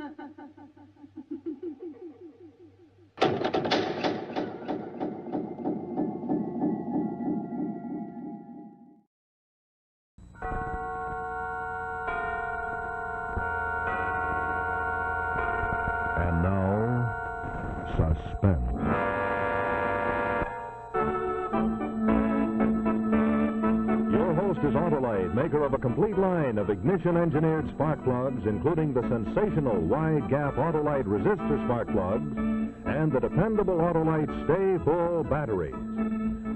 And now, Suspense. Your host is Autolite, maker of a complete line of ignition-engineered spark plugs, including the sensational wide-gap Autolite resistor spark plugs and the dependable Autolite Stay-Full batteries.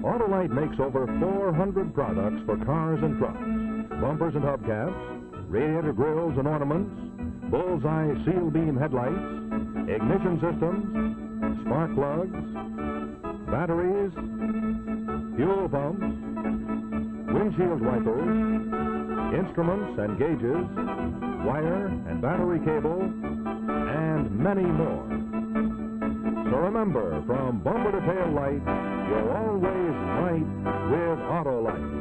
Autolite makes over 400 products for cars and trucks, bumpers and hubcaps, radiator grills and ornaments, bullseye seal beam headlights, ignition systems, spark plugs, batteries, fuel pumps, windshield wipers, instruments and gauges, wire and battery cable, and many more. So remember, from bumper to tail light, you're always right with Autolite.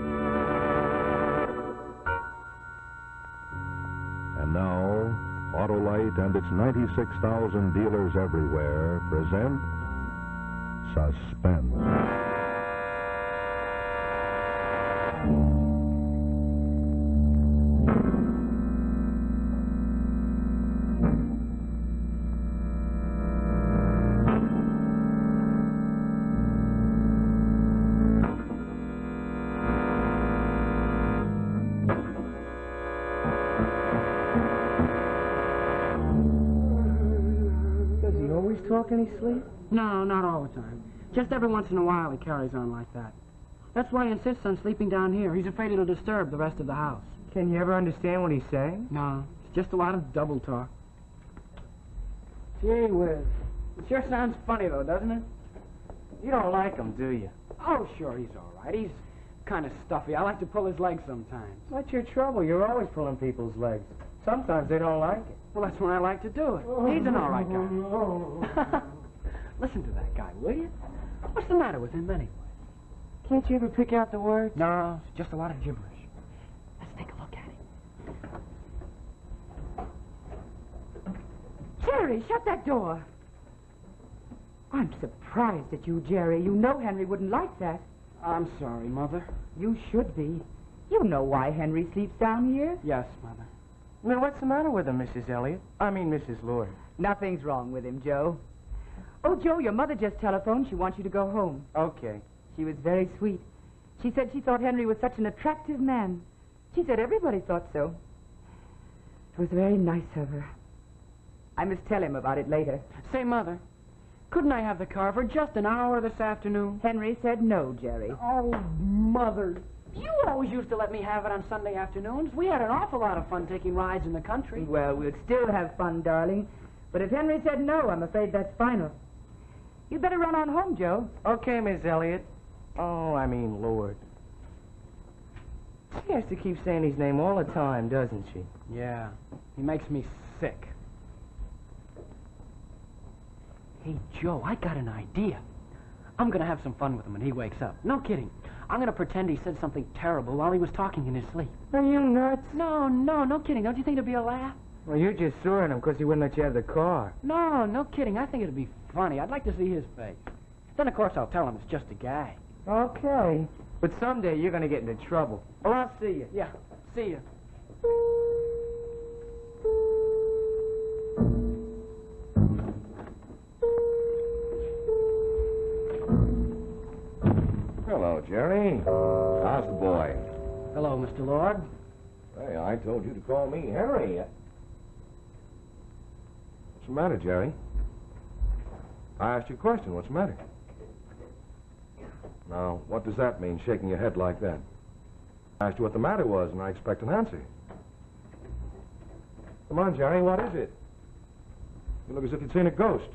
And now, Autolite and its 96,000 dealers everywhere present Suspense. Talk any sleep? No, not all the time. Just every once in a while he carries on like that. That's why he insists on sleeping down here. He's afraid it'll disturb the rest of the house. Can you ever understand what he's saying? No, it's just a lot of double talk. Gee whiz. It sure sounds funny, though, doesn't it? You don't like him, do you? Oh, sure, he's all right. He's kind of stuffy. I like to pull his legs sometimes. What's your trouble? You're always pulling people's legs. Sometimes they don't like it. Well, that's when I like to do it. He's an all right guy. Listen to that guy, will you? What's the matter with him, anyway? Can't you ever pick out the words? No, it's just a lot of gibberish. Let's take a look at him. Jerry, shut that door. I'm surprised at you, Jerry. You know Henry wouldn't like that. I'm sorry, Mother. You should be. You know why Henry sleeps down here. Yes, Mother. Now, what's the matter with him, Mrs. Elliott? I mean, Mrs. Lord. Nothing's wrong with him, Joe. Oh, Joe, your mother just telephoned. She wants you to go home. Okay. She was very sweet. She said she thought Henry was such an attractive man. She said everybody thought so. It was very nice of her. I must tell him about it later. Say, Mother, couldn't I have the car for just an hour this afternoon? Henry said no, Jerry. Oh, Mother, you always used to let me have it on Sunday afternoons. We had an awful lot of fun taking rides in the country. Well, we'll still have fun, darling. But if Henry said no, I'm afraid that's final. You'd better run on home, Joe. Okay, Miss Elliott. Oh, I mean, Lord. She has to keep saying his name all the time, doesn't she? Yeah, he makes me sick. Hey, Joe, I got an idea. I'm going to have some fun with him when he wakes up. No kidding. I'm going to pretend he said something terrible while he was talking in his sleep. Are you nuts? No kidding. Don't you think it'd be a laugh? Well, you're just soring him because he wouldn't let you have the car. No kidding. I think it'd be funny. I'd like to see his face. Then, of course, I'll tell him it's just a gag. Okay. But someday you're going to get into trouble. Well, I'll see you. Yeah, see you. Hello, Jerry. How's the boy? Hello, Mr. Lord. Hey, I told you to call me Henry. What's the matter, Jerry? I asked you a question. What's the matter? Now, what does that mean, shaking your head like that? I asked you what the matter was, and I expect an answer. Come on, Jerry, what is it? You look as if you'd seen a ghost.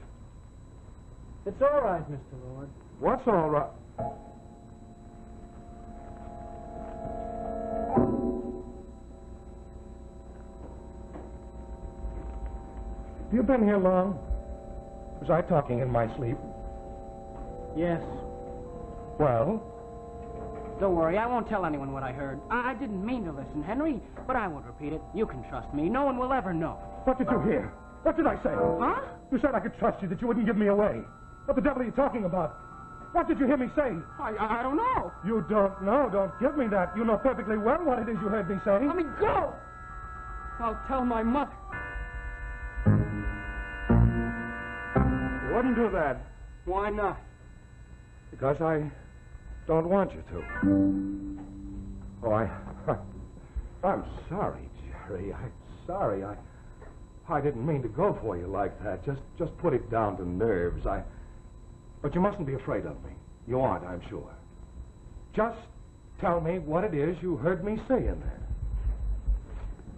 It's all right, Mr. Lord. What's all right? Have you been here long? Was I talking in my sleep? Yes. Well? Don't worry, I won't tell anyone what I heard. I didn't mean to listen, Henry, but I won't repeat it. You can trust me. No one will ever know. What did you hear? What did I say? Huh? You said I could trust you, that you wouldn't give me away. What the devil are you talking about? What did you hear me say? I don't know. You don't know. Don't give me that. You know perfectly well what it is you heard me say. Let me go. I'll tell my mother. You wouldn't do that. Why not? Because I don't want you to. Oh, I'm sorry, Jerry. I'm sorry. I didn't mean to go for you like that. Just put it down to nerves. But you mustn't be afraid of me. You aren't, I'm sure. Just tell me what it is you heard me say in there.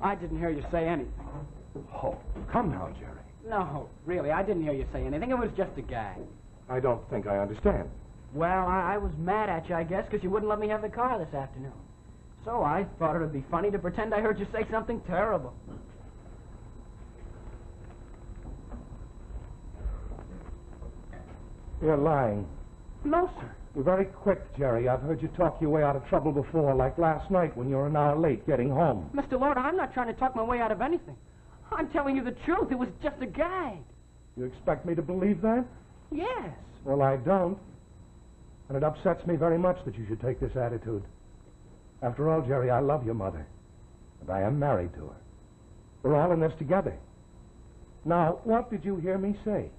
I didn't hear you say anything. Oh, come now, Jerry. No, really, I didn't hear you say anything. It was just a gag. I don't think I understand. Well, I was mad at you, I guess, because you wouldn't let me have the car this afternoon. So I thought it would be funny to pretend I heard you say something terrible. You're lying. No, sir. You're very quick, Jerry. I've heard you talk your way out of trouble before, like last night when you were an hour late getting home. Mr. Lord, I'm not trying to talk my way out of anything. I'm telling you the truth. It was just a gag. You expect me to believe that? Yes. Well, I don't. And it upsets me very much that you should take this attitude. After all, Jerry, I love your mother. And I am married to her. We're all in this together. Now, what did you hear me say?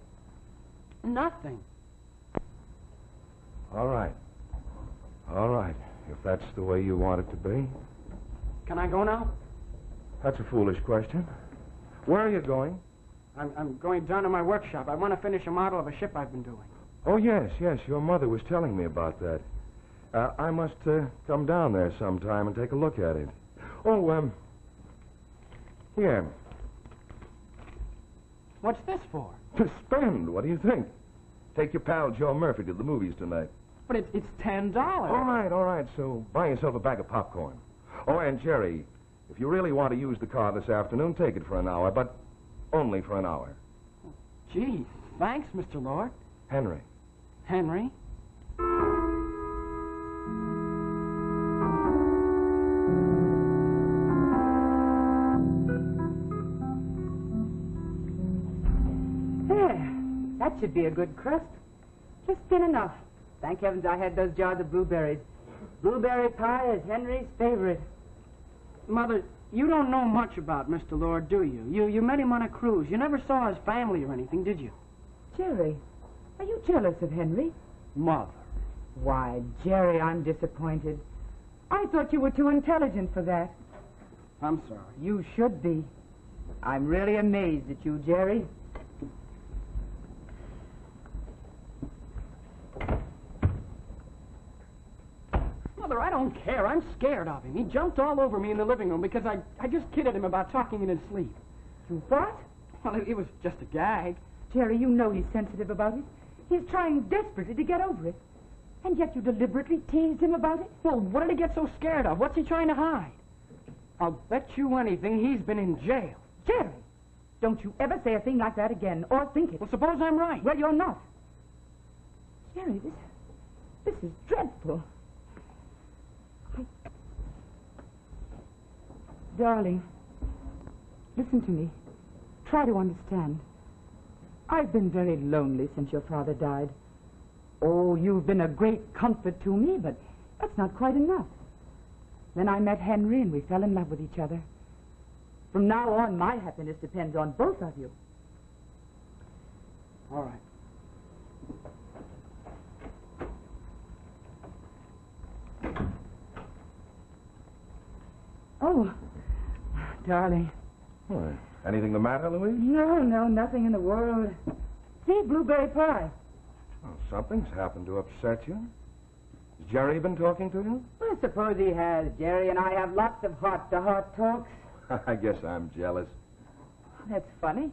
Nothing. All right. All right. If that's the way you want it to be. Can I go now? That's a foolish question. Where are you going? I'm going down to my workshop. I want to finish a model of a ship I've been doing. Oh, yes. Your mother was telling me about that. I must come down there sometime and take a look at it. Oh, here. What's this for? To spend. What do you think? Take your pal Joe Murphy to the movies tonight. But it's $10. All right. So buy yourself a bag of popcorn. Oh, and Jerry, if you really want to use the car this afternoon, take it for an hour, but only for an hour. Gee, thanks, Mr. Lord. Henry. Henry? There. That should be a good crust. Just thin enough. Thank heavens I had those jars of blueberries. Blueberry pie is Henry's favorite. Mother, you don't know much about Mr. Lord, do you? You met him on a cruise. You never saw his family or anything, did you? Jerry, are you jealous of Henry? Mother. Why, Jerry, I'm disappointed. I thought you were too intelligent for that. I'm sorry. You should be. I'm really amazed at you, Jerry. Mother, I don't care. I'm scared of him. He jumped all over me in the living room because I just kidded him about talking in his sleep. You what? Well, it was just a gag. Jerry, you know he's sensitive about it. He's trying desperately to get over it. And yet you deliberately teased him about it? Well, what did he get so scared of? What's he trying to hide? I'll bet you anything he's been in jail. Jerry, don't you ever say a thing like that again, or think it. Well, suppose I'm right. Well, you're not. Jerry, this is dreadful. Darling, listen to me. Try to understand. I've been very lonely since your father died. Oh, you've been a great comfort to me, but that's not quite enough. Then I met Henry and we fell in love with each other. From now on, my happiness depends on both of you. All right. Oh, darling. What? Anything the matter, Louise? No, nothing in the world. See, blueberry pie. Oh, something's happened to upset you. Has Jerry been talking to you? I suppose he has. Jerry and I have lots of heart-to-heart talks. I guess I'm jealous. That's funny.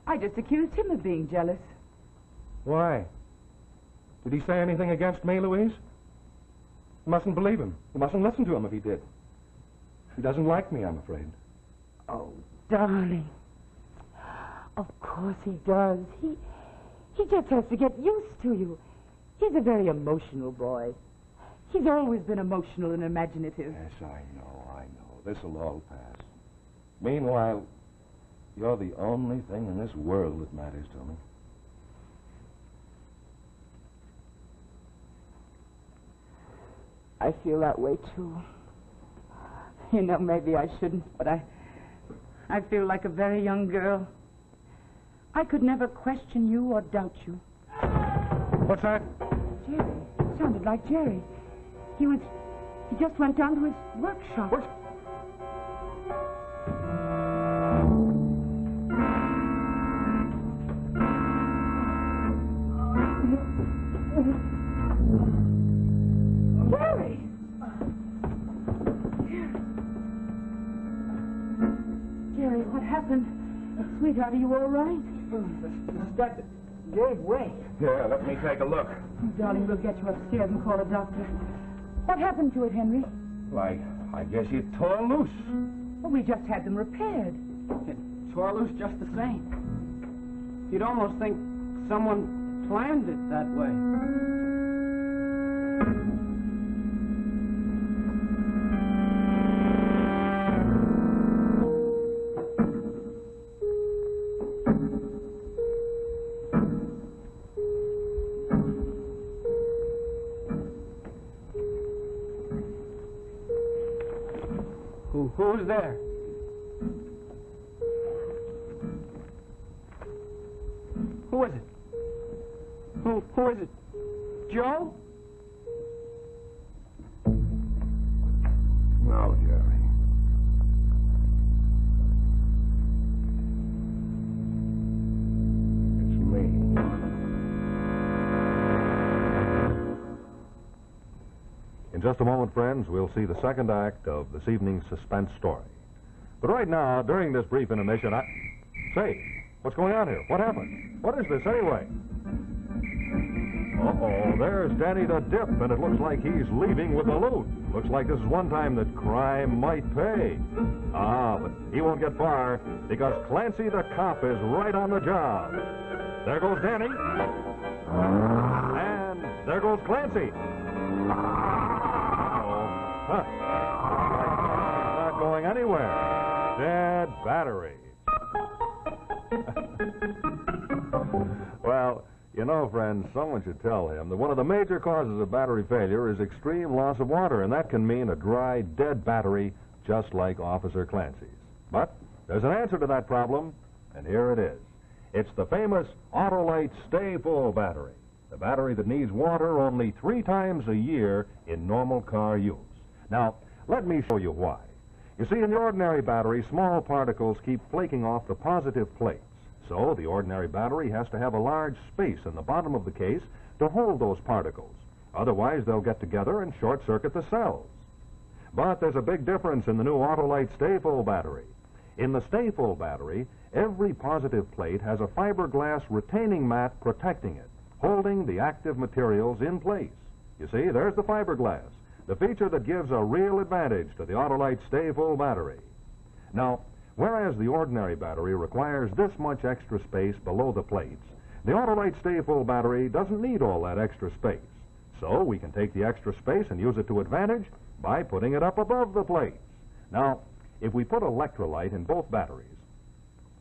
I just accused him of being jealous. Why? Did he say anything against me, Louise? You mustn't believe him. You mustn't listen to him if he did. He doesn't like me, I'm afraid. Oh, darling. Of course he does. He just has to get used to you. He's a very emotional boy. He's always been emotional and imaginative. Yes, I know. This'll all pass. Meanwhile, You're the only thing in this world that matters to me. I feel that way, too. You know, maybe I shouldn't, but I feel like a very young girl. I could never question you or doubt you. What's that? Jerry. It sounded like Jerry. He just went down to his workshop. What? Jerry! Jerry, what happened? Sweetheart, are you all right? The stud gave way. Yeah, let me take a look. Darling, we'll get you upstairs and call a doctor. What happened to it, Henry? Why, I guess you tore loose. Well, we just had them repaired. It tore loose just the same. You'd almost think someone planned it that way. Who's there? Who is it? Who is it? Joe? No, Jerry. It's me. In just a moment, friends, we'll see the second act of this evening's suspense story. But right now, during this brief intermission, Say, what's going on here? What happened? What is this, anyway? Uh-oh, there's Danny the Dip, and it looks like he's leaving with the loot. Looks like this is one time that crime might pay. Ah, but he won't get far, because Clancy the cop is right on the job. There goes Danny. And there goes Clancy. Huh. He's not going anywhere. Dead battery. Well, you know, friends, someone should tell him that one of the major causes of battery failure is extreme loss of water, and that can mean a dry, dead battery, just like Officer Clancy's. But there's an answer to that problem, and here it is. It's the famous Autolite Stay Full battery, the battery that needs water only 3 times a year in normal car use. Now, let me show you why. You see, in the ordinary battery, small particles keep flaking off the positive plates. So the ordinary battery has to have a large space in the bottom of the case to hold those particles. Otherwise, they'll get together and short-circuit the cells. But there's a big difference in the new Autolite Stay Full battery. In the Stay Full battery, every positive plate has a fiberglass retaining mat protecting it, holding the active materials in place. You see, there's the fiberglass, the feature that gives a real advantage to the Autolite Stay Full battery. Now, whereas the ordinary battery requires this much extra space below the plates, the Autolite Stay Full battery doesn't need all that extra space. So we can take the extra space and use it to advantage by putting it up above the plates. Now, if we put electrolyte in both batteries,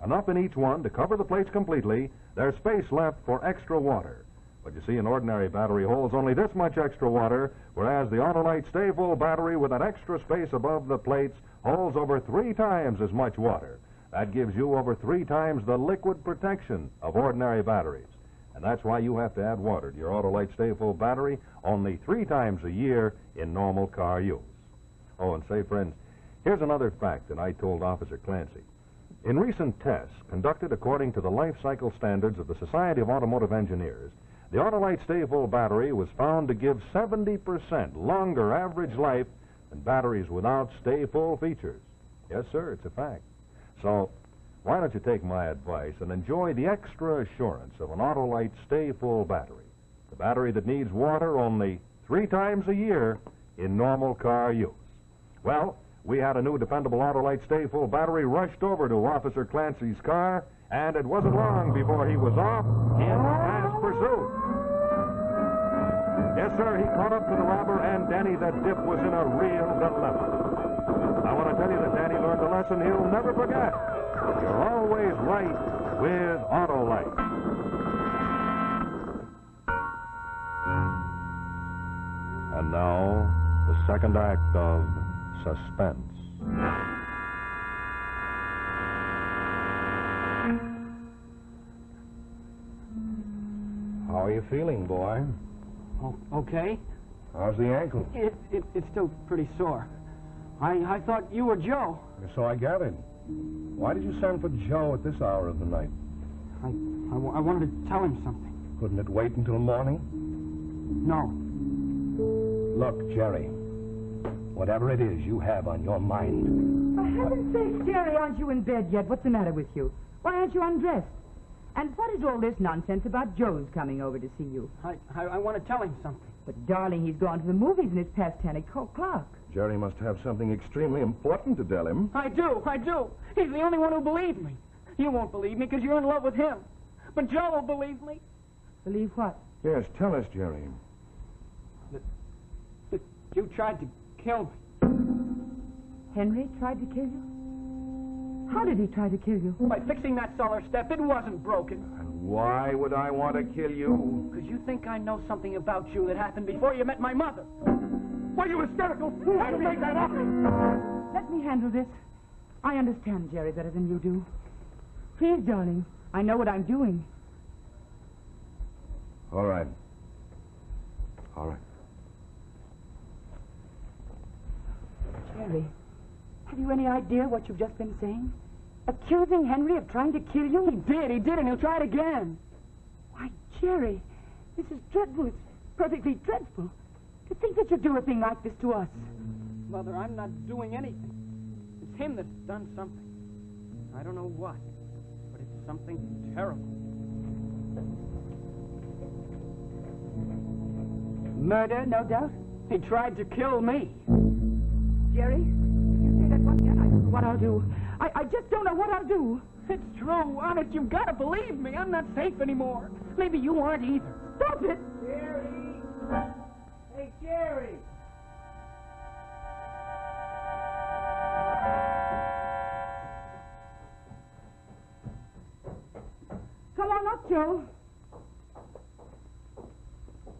enough in each one to cover the plates completely, there's space left for extra water. But you see, an ordinary battery holds only this much extra water, whereas the Autolite Stay Full battery with that extra space above the plates holds over 3 times as much water. That gives you over 3 times the liquid protection of ordinary batteries. And that's why you have to add water to your Autolite Stay Full battery only 3 times a year in normal car use. Oh, and say, friends, here's another fact that I told Officer Clancy. In recent tests conducted according to the life cycle standards of the Society of Automotive Engineers, the Autolite Stay Full battery was found to give 70% longer average life than batteries without Stay Full features. Yes, sir, it's a fact. So, why don't you take my advice and enjoy the extra assurance of an Autolite Stay Full battery, the battery that needs water only 3 times a year in normal car use. Well, we had a new dependable Autolite Stay Full battery rushed over to Officer Clancy's car, and it wasn't long before he was off in fast pursuit. Yes, sir, he caught up to the robber, and Danny the Dip was in a real dilemma. I want to tell you that Danny learned a lesson he'll never forget. You're always right with Autolite. And now, the second act of Suspense. How are you feeling, boy? Oh, okay. How's the ankle? It's still pretty sore. I thought you were Joe. So I gathered. Why did you send for Joe at this hour of the night? I wanted to tell him something. Couldn't it wait until morning? No. Look, Jerry, whatever it is you have on your mind. For heaven's sake, Jerry, aren't you in bed yet? What's the matter with you? Why aren't you undressed? And what is all this nonsense about Joe's coming over to see you? I want to tell him something. But, darling, he's gone to the movies and it's past 10 o'clock. Jerry must have something extremely important to tell him. I do. He's the only one who believes me. You won't believe me because you're in love with him. But Joe will believe me. Believe what? Yes, tell us, Jerry. That you tried to kill me. Henry tried to kill you? How did he try to kill you? By fixing that cellar step, it wasn't broken. And why would I want to kill you? Because you think I know something about you that happened before you met my mother. Were you hysterical? How did you make that up? Let me handle this. I understand Jerry better than you do. Please, darling, I know what I'm doing. All right. All right. Jerry, have you any idea what you've just been saying? Accusing Henry of trying to kill you? He did, and he'll try it again. Why, Jerry, this is dreadful. It's perfectly dreadful. To think that you'd do a thing like this to us. Mother, I'm not doing anything. It's him that's done something. I don't know what, but it's something terrible. Murder, no doubt? He tried to kill me. Jerry, if you say that once again, I don't know what I'll do. I just don't know what I'll do. It's true, honest. You've got to believe me. I'm not safe anymore. Maybe you aren't either. Stop it! Jerry! Hey, Jerry! Come on up, Joe.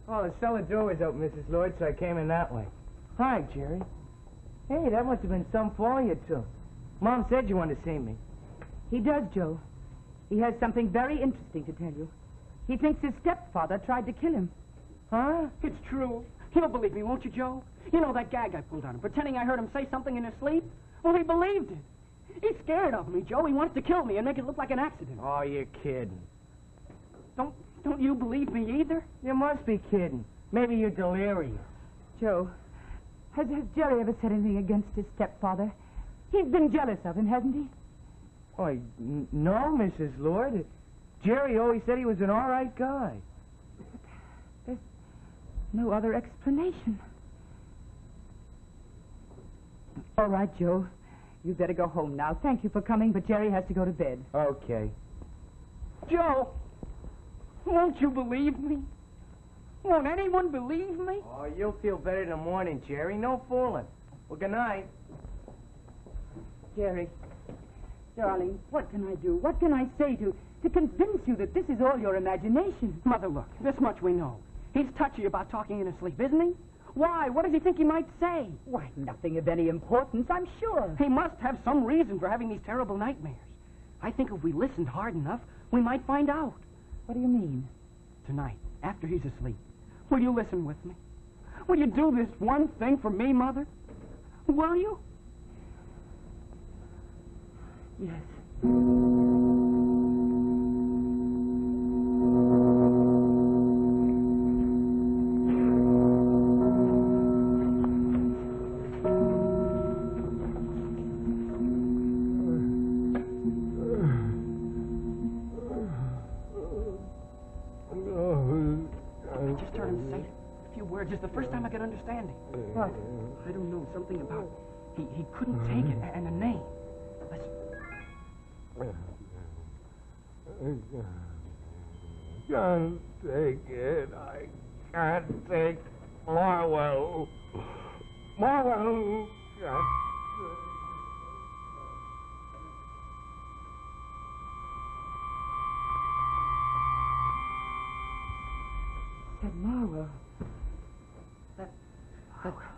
Oh, the cellar door was open, Mrs. Lloyd, so I came in that way. Hi, Jerry. Hey, that must have been some fall you took. Mom said you wanted to see me. He does, Joe. He has something very interesting to tell you. He thinks his stepfather tried to kill him. Huh? It's true. You'll believe me, won't you, Joe? You know that gag I pulled on him, pretending I heard him say something in his sleep? Well, he believed it. He's scared of me, Joe. He wants to kill me and make it look like an accident. Oh, you're kidding. Don't you believe me either? You must be kidding. Maybe you're delirious. Joe, has Jerry ever said anything against his stepfather? He's been jealous of him, hasn't he? Oh, no, Mrs. Lord. Jerry always said he was an all right guy. There's no other explanation. All right, Joe. You'd better go home now. Thank you for coming, but Jerry has to go to bed. Okay. Joe, won't you believe me? Won't anyone believe me? Oh, you'll feel better in the morning, Jerry. No fooling. Well, good night. Jerry, darling, what can I do? What can I say to convince you that this is all your imagination? Mother, look, this much we know. He's touchy about talking in his sleep, isn't he? Why? What does he think he might say? Why, nothing of any importance, I'm sure. He must have some reason for having these terrible nightmares. I think if we listened hard enough, we might find out. What do you mean? Tonight, after he's asleep, will you listen with me? Will you do this one thing for me, Mother? Will you? Yes. I just heard him say a few words. It's the first time I could understand him. What? I don't know, something about he couldn't take it, and a name. Listen. Can't take it. I can't take Marwell. Marwell.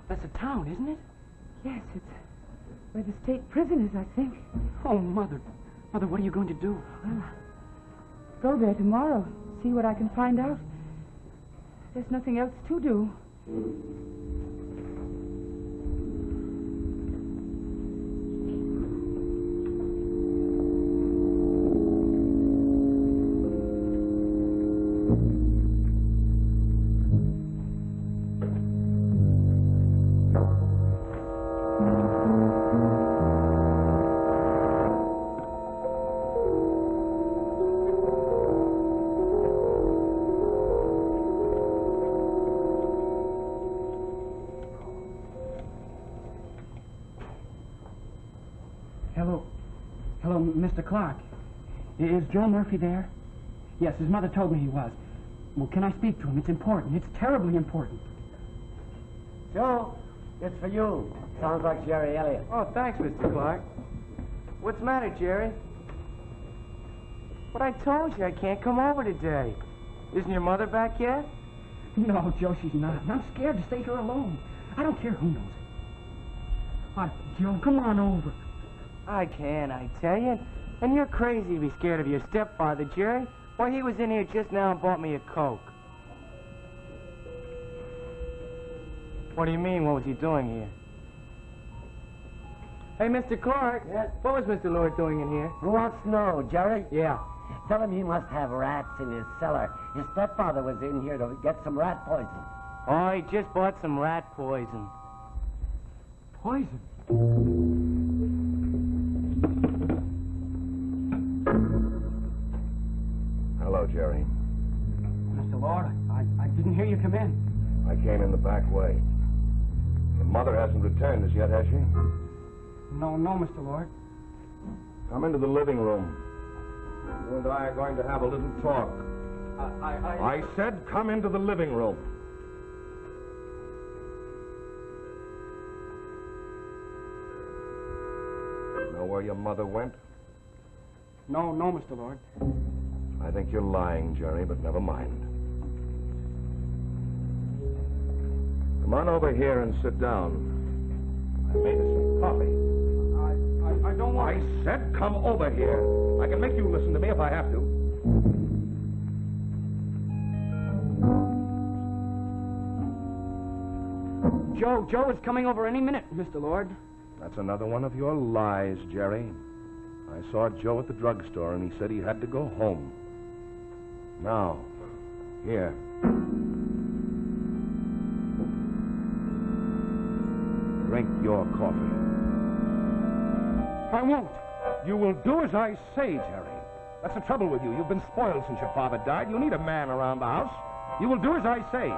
That's a town, isn't it? Yes, it's where the state prison is, I think. Oh, Mother. Mother, what are you going to do? Well, go there tomorrow, see what I can find out. There's nothing else to do. Hello, Mr. Clark. Is Joe Murphy there? Yes, his mother told me he was. Well, can I speak to him? It's important. It's terribly important. Joe, it's for you. Sounds like Jerry Elliott. Oh, thanks, Mr. Clark. What's the matter, Jerry? But I told you I can't come over today. Isn't your mother back yet? No, Joe, she's not. And I'm scared to stay here alone. I don't care who knows it. Joe, come on over. I can, I tell you. And you're crazy to be scared of your stepfather, Jerry. Why, he was in here just now and bought me a Coke. What do you mean, what was he doing here? Hey, Mr. Clark. Yes? What was Mr. Lord doing in here? Who wants to know, Jerry? Yeah. Tell him he must have rats in his cellar. His stepfather was in here to get some rat poison. Oh, he just bought some rat poison. Poison? Hello, Jerry. Mr. Lord, I didn't hear you come in. I came in the back way. Your mother hasn't returned as yet, has she? No, Mr. Lord. Come into the living room. You and I are going to have a little talk. I said come into the living room. Know where your mother went? No, Mr. Lord. I think you're lying, Jerry, but never mind. Come on over here and sit down. I made us some coffee. I don't want... I said come over here. I can make you listen to me if I have to. Joe is coming over any minute, Mr. Lord. That's another one of your lies, Jerry. I saw Joe at the drugstore, and he said he had to go home. Now, here. Drink your coffee. I won't. You will do as I say, Jerry. That's the trouble with you. You've been spoiled since your father died. You need a man around the house. You will do as I say.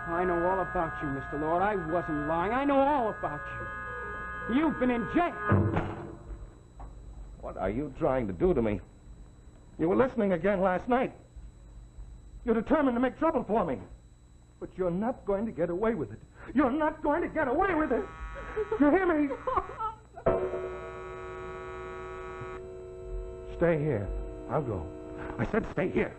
I know all about you, Mr. Lord. I wasn't lying. I know all about you. You've been in jail. What are you trying to do to me? You were listening again last night. You're determined to make trouble for me. But you're not going to get away with it. You're not going to get away with it. You hear me? Stay here. I'll go. I said stay here.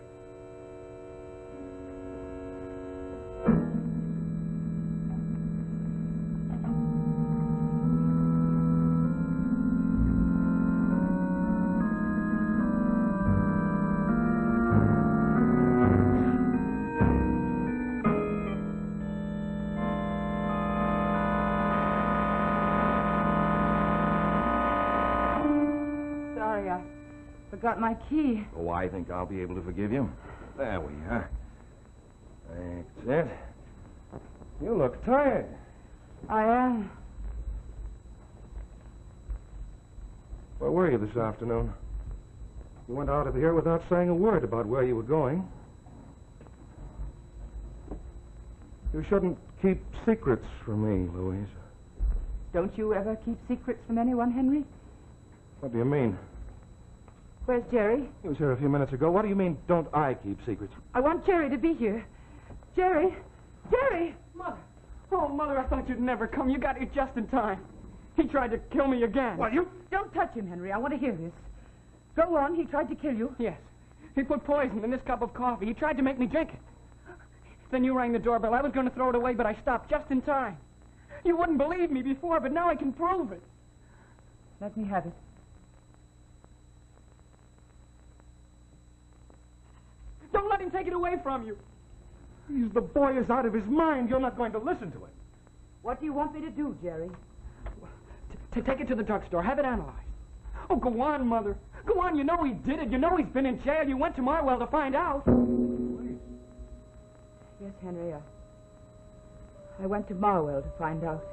Sorry, I forgot my key. Oh, I think I'll be able to forgive you. There we are. That's it. You look tired. I am. Where were you this afternoon? You went out of here without saying a word about where you were going. You shouldn't keep secrets from me, Louise. Don't you ever keep secrets from anyone, Henry? What do you mean? Where's Jerry? He was here a few minutes ago. What do you mean, don't I keep secrets? I want Jerry to be here. Jerry! Jerry! Mother. Oh, Mother, I thought you'd never come. You got here just in time. He tried to kill me again. What, you... Don't touch him, Henry. I want to hear this. Go on. He tried to kill you. Yes. He put poison in this cup of coffee. He tried to make me drink it. Then you rang the doorbell. I was going to throw it away, but I stopped just in time. You wouldn't believe me before, but now I can prove it. Let me have it. Don't let him take it away from you. The boy is out of his mind. You're not going to listen to him. What do you want me to do, Jerry? To take it to the drugstore. Have it analyzed. Oh, go on, Mother. Go on. You know he did it. You know he's been in jail. You went to Marwell to find out. Yes, Henry. I went to Marwell to find out.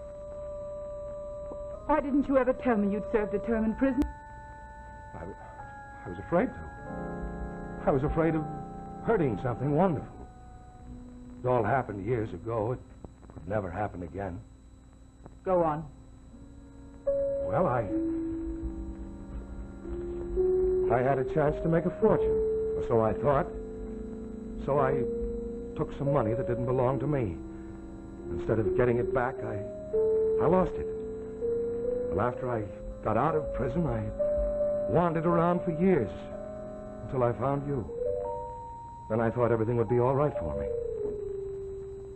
Why didn't you ever tell me you'd served a term in prison? I was afraid to. I was afraid of hurting something wonderful. It all happened years ago. It would never happen again. Go on. Well, I had a chance to make a fortune, or so I thought. So I took some money that didn't belong to me. Instead of getting it back, I lost it. Well, after I got out of prison, I wandered around for years until I found you. Then I thought everything would be all right for me.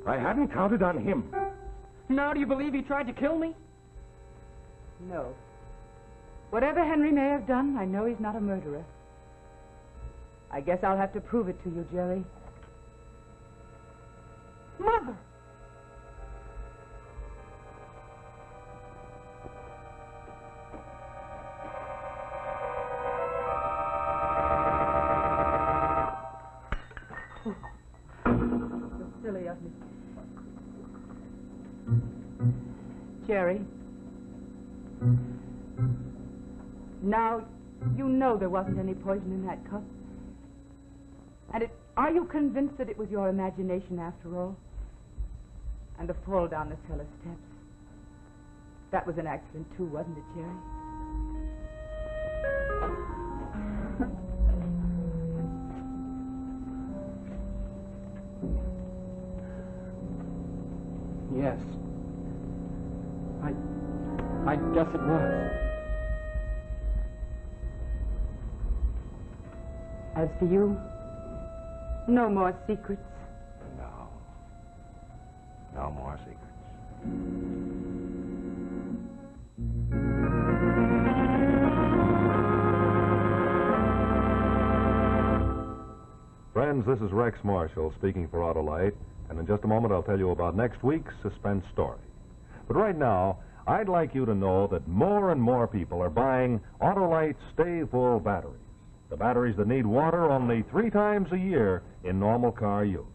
I hadn't counted on him. Now do you believe he tried to kill me? No. Whatever Henry may have done, I know he's not a murderer. I guess I'll have to prove it to you, Jerry. Mother! So silly of me. Jerry. Now, you know there wasn't any poison in that cup. And are you convinced that it was your imagination after all? And the fall down the cellar steps. That was an accident too, wasn't it, Jerry? Yes. I guess it was. As for you, no more secrets. No. No more secrets. Friends, this is Rex Marshall speaking for Autolite, and in just a moment I'll tell you about next week's suspense story. But right now, I'd like you to know that more and more people are buying Autolite Stay Full batteries. The batteries that need water only 3 times a year in normal car use.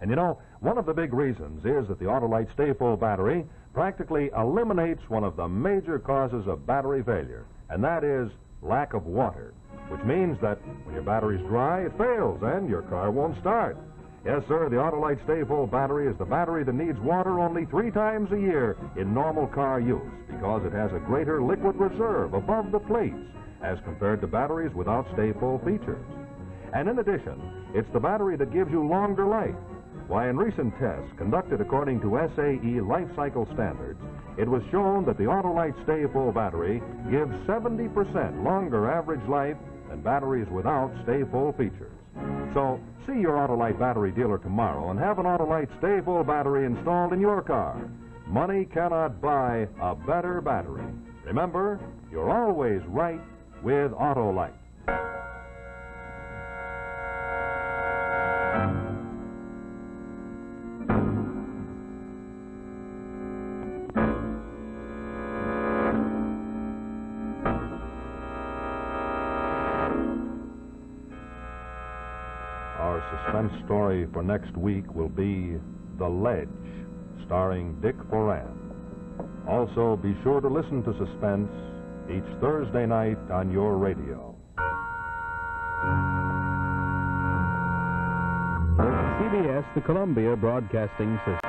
And you know, one of the big reasons is that the Autolite Stay Full battery practically eliminates one of the major causes of battery failure, and that is lack of water, which means that when your battery's dry, it fails and your car won't start. Yes, sir, the Autolite Stay Full battery is the battery that needs water only 3 times a year in normal car use because it has a greater liquid reserve above the plates as compared to batteries without Stay Full features. And in addition, it's the battery that gives you longer life. Why, in recent tests conducted according to SAE life cycle standards, it was shown that the Autolite Stay Full battery gives 70% longer average life than batteries without Stay Full features. So, see your Autolite battery dealer tomorrow and have an Autolite Stay Full battery installed in your car. Money cannot buy a better battery. Remember, you're always right with Autolite. Our suspense story for next week will be The Ledge, starring Dick Foran. Also, be sure to listen to Suspense each Thursday night on your radio. CBS, the Columbia Broadcasting System.